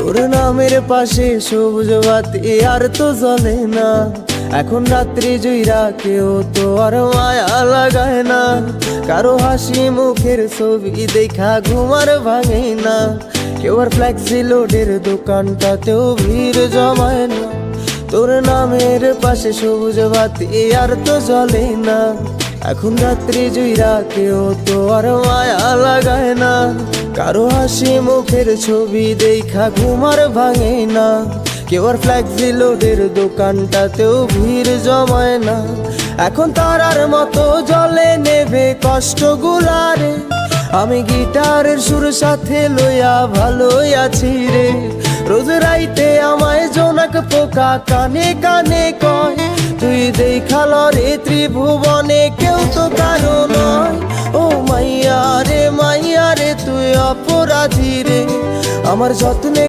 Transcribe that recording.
তোর নামের পাশে সবুজ বাতি আর তো জ্বলে না। এখন রাত্রি জুইরা কেউ তো আর মায়া লাগায় না। কারো হাসি মুখের ছবি দেখা ঘুমার ভাঙে না। কেউ আর ফ্লেক্সি লোডের দোকানটাতেও ভিড় জমায় না। তোর নামের পাশে সবুজ বাতি আর তো জ্বলে না। এখন রাত্রি জুইরা কেউ তো আর মায়া লাগায় না। কারো হাসি মুখের ছবি দেখা ঘুমার ভাঙে না। কেউ আর ফ্লেক্সি লোডের দোকানটাতেও ভিড় জমায় না। এখন তারার মতো জলে নেবে কষ্টগুলারে। আমি গিটারের সুর সাথে লইয়া ভালোই আছি রে। রোজ রাইতে আমায় জোনাক পোকা কানে কানে কয়, তুই দেখাল রে ত্রিভুবনে কেউ তো কারো নয়। ও মাইয়া রে তুই অপরাধী রে, আমার যত্নে